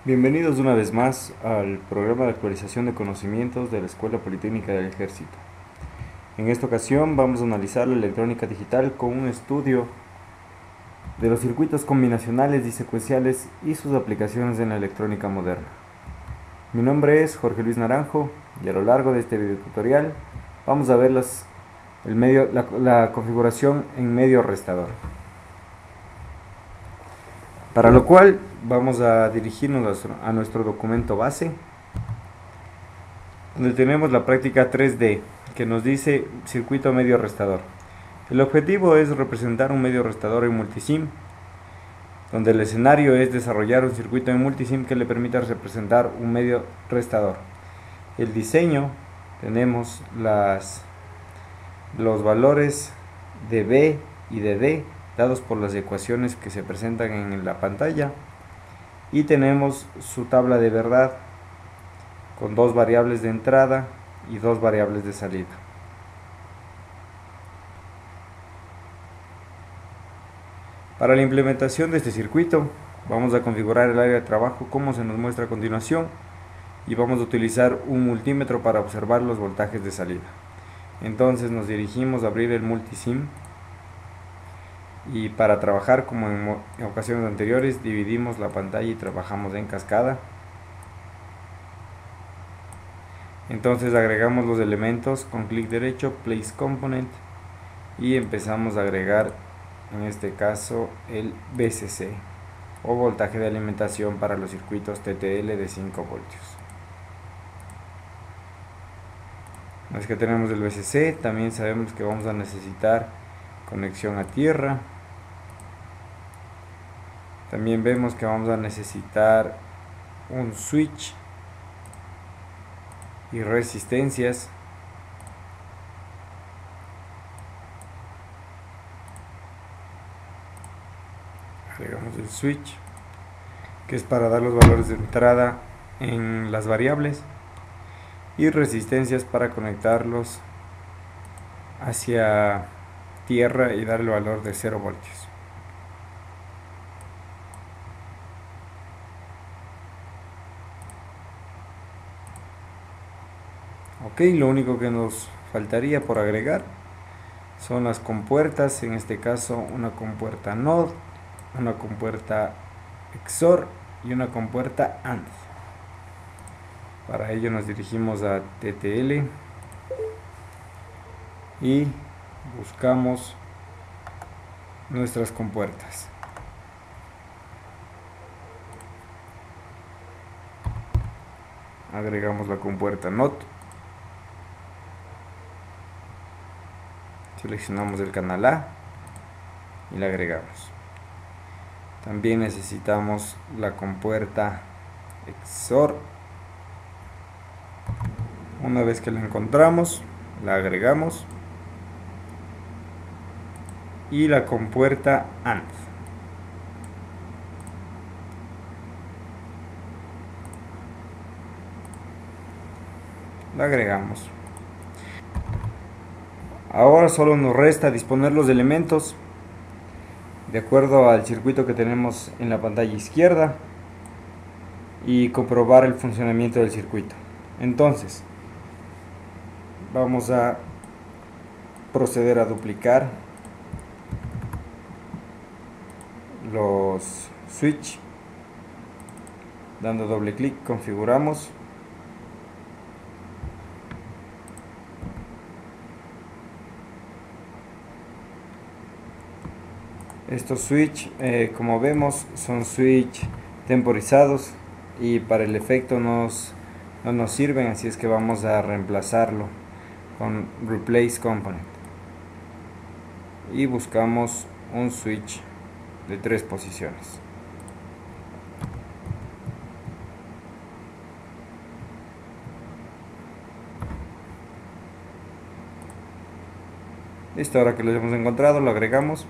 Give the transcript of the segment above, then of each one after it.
Bienvenidos una vez más al programa de actualización de conocimientos de la Escuela Politécnica del Ejército. En esta ocasión vamos a analizar la electrónica digital con un estudio de los circuitos combinacionales y secuenciales y sus aplicaciones en la electrónica moderna. Mi nombre es Jorge Luis Naranjo y a lo largo de este video tutorial vamos a ver la configuración en medio restador. Para lo cual vamos a dirigirnos a nuestro documento base, donde tenemos la práctica 3D que nos dice circuito medio restador. El objetivo es representar un medio restador en multisim, donde el escenario es desarrollar un circuito en multisim que le permita representar un medio restador. El diseño, tenemos los valores de B y de D dados por las ecuaciones que se presentan en la pantalla, y tenemos su tabla de verdad con dos variables de entrada y dos variables de salida. Para la implementación de este circuito vamos a configurar el área de trabajo como se nos muestra a continuación, y vamos a utilizar un multímetro para observar los voltajes de salida. Entonces nos dirigimos a abrir el multisim, y para trabajar como en ocasiones anteriores dividimos la pantalla y trabajamos en cascada. Entonces agregamos los elementos con clic derecho, Place Component, y empezamos a agregar en este caso el VCC o voltaje de alimentación para los circuitos TTL de 5 voltios. Una vez que tenemos el VCC, también sabemos que vamos a necesitar conexión a tierra. También vemos que vamos a necesitar un switch y resistencias. Agregamos el switch, que es para dar los valores de entrada en las variables, y resistencias para conectarlos hacia tierra y dar el valor de 0 voltios. Ok, lo único que nos faltaría por agregar son las compuertas, en este caso una compuerta NOT, una compuerta XOR y una compuerta AND. Para ello nos dirigimos a TTL y buscamos nuestras compuertas. Agregamos la compuerta NOT, seleccionamos el canal A y la agregamos. También necesitamos la compuerta XOR. Una vez que la encontramos, la agregamos, y la compuerta AND. La agregamos. Ahora solo nos resta disponer los elementos de acuerdo al circuito que tenemos en la pantalla izquierda y comprobar el funcionamiento del circuito. Entonces vamos a proceder a duplicar los switch. Dando doble clic configuramos. Estos switch, como vemos, son switch temporizados y para el efecto no nos sirven, así es que vamos a reemplazarlo con Replace Component y buscamos un switch de 3 posiciones. Listo, ahora que lo hemos encontrado lo agregamos.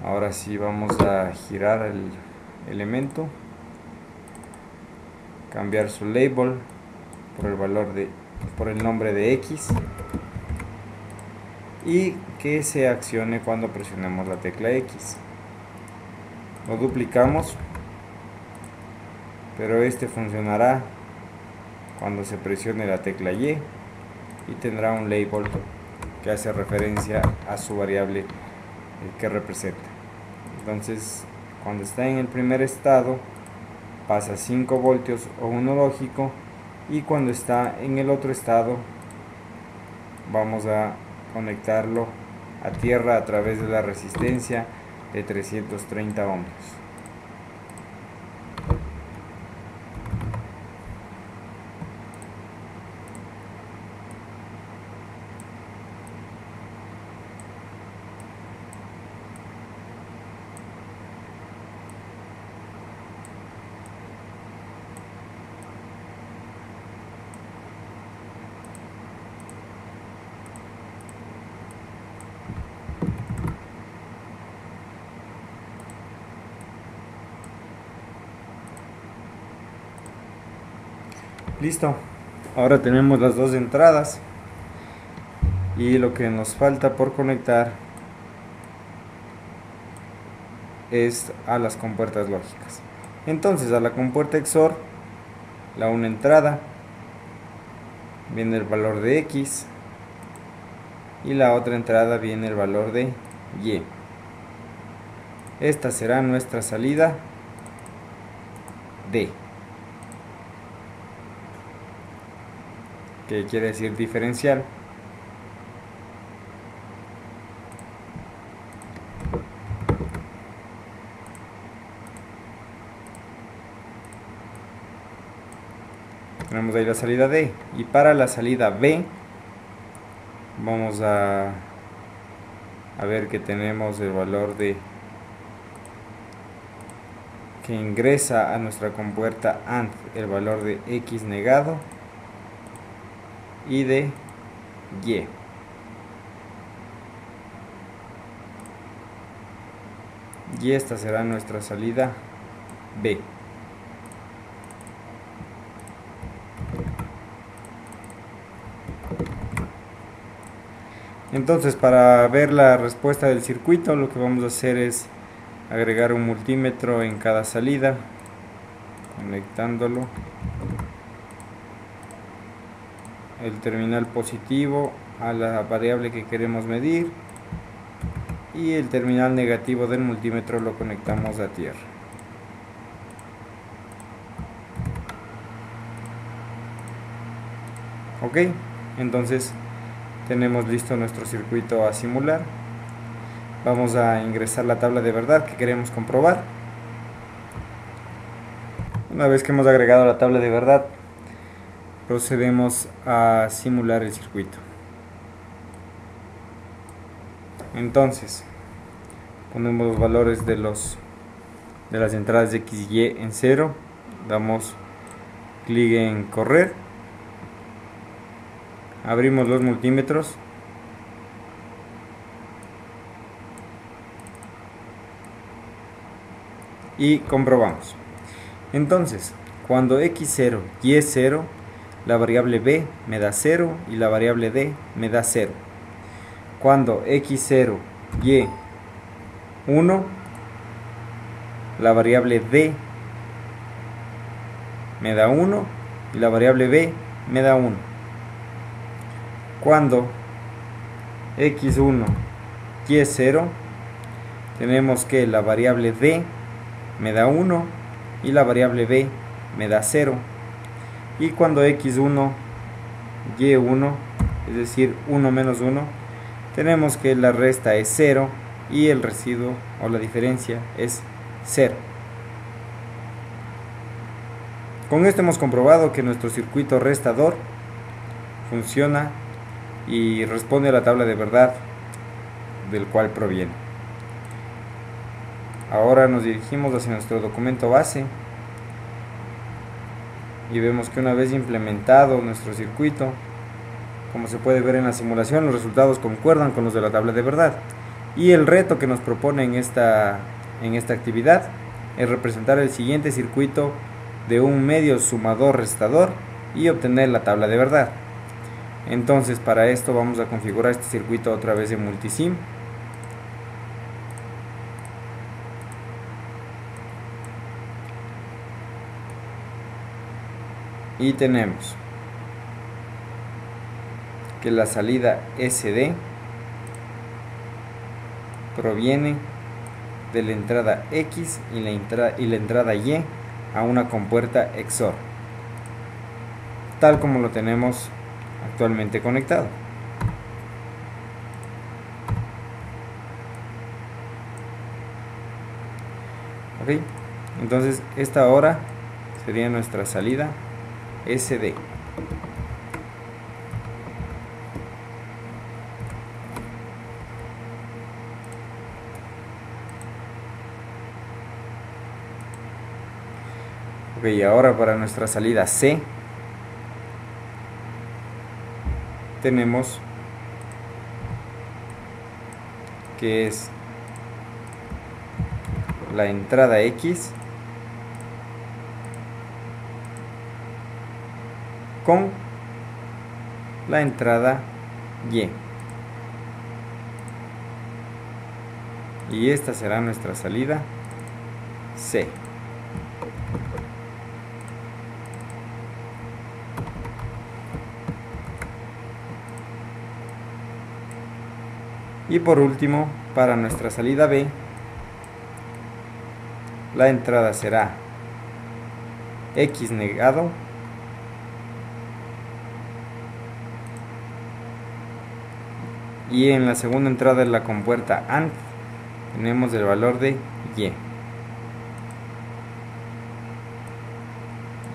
Ahora sí vamos a girar el elemento, cambiar su label por el nombre de X, y que se accione cuando presionemos la tecla X. Lo duplicamos pero este funcionará cuando se presione la tecla Y y tendrá un label que hace referencia a su variable que representa. Entonces, cuando está en el primer estado pasa 5 voltios o 1 lógico, y cuando está en el otro estado vamos a conectarlo a tierra a través de la resistencia de 330 ohmios. Listo, ahora tenemos las dos entradas y lo que nos falta por conectar es a las compuertas lógicas. Entonces, a la compuerta XOR, la una entrada viene el valor de X y la otra entrada viene el valor de Y. Esta será nuestra salida D, que quiere decir diferencial. Tenemos ahí la salida D, y para la salida B vamos a ver que tenemos el valor de que ingresa a nuestra compuerta AND, el valor de X negado y de Y. Y esta será nuestra salida B. Entonces, para ver la respuesta del circuito, lo que vamos a hacer es agregar un multímetro en cada salida, conectándolo. El terminal positivo a la variable que queremos medir y el terminal negativo del multímetro lo conectamos a tierra. Ok, entonces tenemos listo nuestro circuito a simular. Vamos a ingresar la tabla de verdad que queremos comprobar. Una vez que hemos agregado la tabla de verdad, procedemos a simular el circuito. Entonces, ponemos los valores de las entradas de X y Y en 0, damos clic en correr, abrimos los multímetros y comprobamos. Entonces, cuando X0 y es 0, la variable B me da 0 y la variable D me da 0. Cuando X0 y 1, la variable D me da 1 y la variable B me da 1. Cuando X1 y es 0, tenemos que la variable D me da 1 y la variable B me da 0. Y cuando X1 y 1, es decir 1 menos 1, tenemos que la resta es 0 y el residuo o la diferencia es 0. Con esto hemos comprobado que nuestro circuito restador funciona y responde a la tabla de verdad del cual proviene. Ahora nos dirigimos hacia nuestro documento base y vemos que una vez implementado nuestro circuito, como se puede ver en la simulación, los resultados concuerdan con los de la tabla de verdad. Y el reto que nos propone en esta actividad es representar el siguiente circuito de un medio sumador restador y obtener la tabla de verdad. Entonces, para esto vamos a configurar este circuito otra vez en Multisim. y tenemos que la salida SD proviene de la entrada X y la entrada Y a una compuerta XOR, tal como lo tenemos actualmente conectado. Ok, entonces esta ahora sería nuestra salida SD. Ok, ahora para nuestra salida C tenemos que es la entrada X con la entrada y esta será nuestra salida C. Y por último, para nuestra salida B, la entrada será X negado y en la segunda entrada de la compuerta AND tenemos el valor de Y.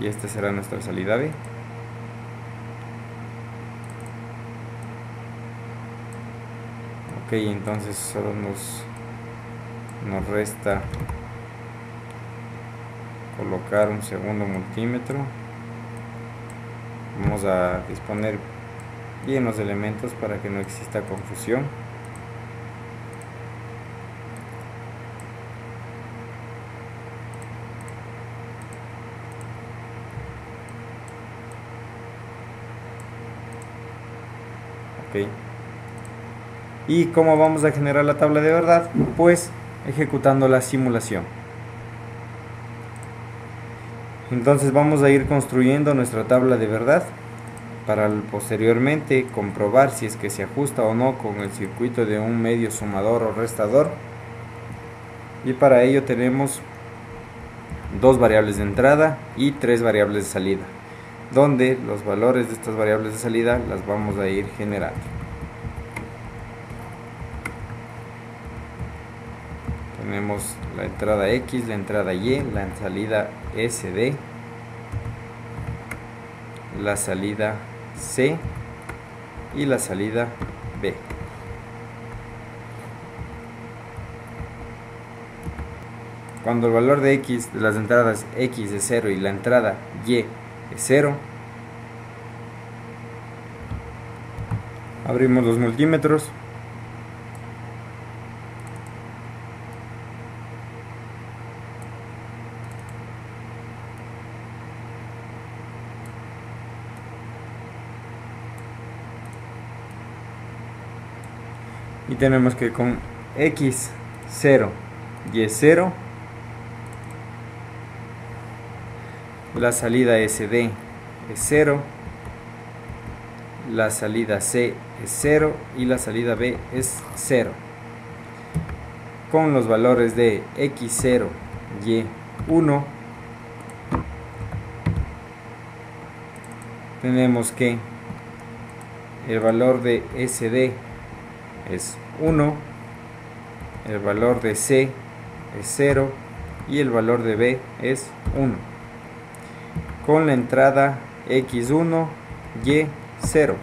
Y esta será nuestra salida B. Ok, entonces solo nos resta colocar un segundo multímetro. Vamos a disponer bien los elementos para que no exista confusión. Ok. ¿Y cómo vamos a generar la tabla de verdad? Pues ejecutando la simulación. Entonces vamos a ir construyendo nuestra tabla de verdad para posteriormente comprobar si es que se ajusta o no con el circuito de un medio sumador o restador. Y para ello tenemos dos variables de entrada y tres variables de salida, donde los valores de estas variables de salida las vamos a ir generando. Tenemos la entrada X, la entrada Y, la salida SD, la salida C y la salida B. Cuando el valor de X de las entradas X es 0 y la entrada Y es 0, abrimos los multímetros . Y tenemos que con X 0 y es 0, la salida SD es 0, la salida C es 0 y la salida B es 0. Con los valores de X0 y 1 tenemos que el valor de SD es 1, el valor de C es 0 y el valor de B es 1. Con la entrada X1 y 0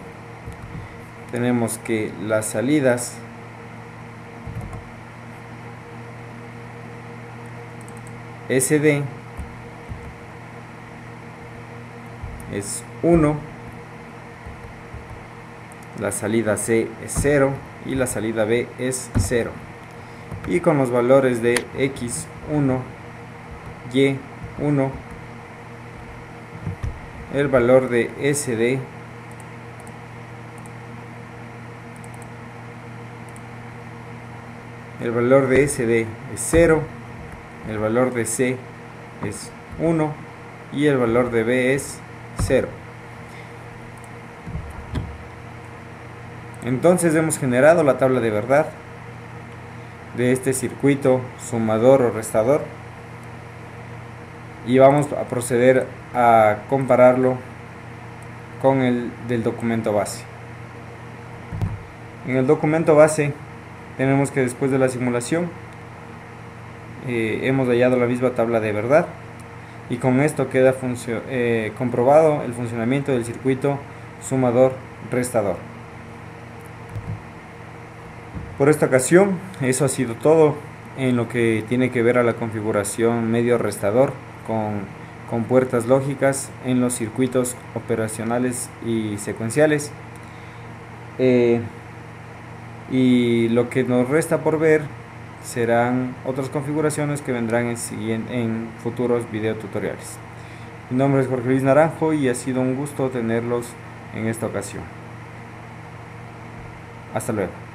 tenemos que las salidas SD es 1, la salida C es 0 y la salida B es 0. Y con los valores de X1 y 1, el valor de SD es 0, el valor de C es 1 y el valor de B es 0. Entonces hemos generado la tabla de verdad de este circuito sumador o restador y vamos a proceder a compararlo con el del documento base. En el documento base tenemos que después de la simulación hemos hallado la misma tabla de verdad y con esto queda comprobado el funcionamiento del circuito sumador-restador. Por esta ocasión eso ha sido todo en lo que tiene que ver a la configuración medio-restador con puertas lógicas en los circuitos operacionales y secuenciales. Y lo que nos resta por ver serán otras configuraciones que vendrán en futuros videotutoriales. Mi nombre es Jorge Luis Naranjo y ha sido un gusto tenerlos en esta ocasión. Hasta luego.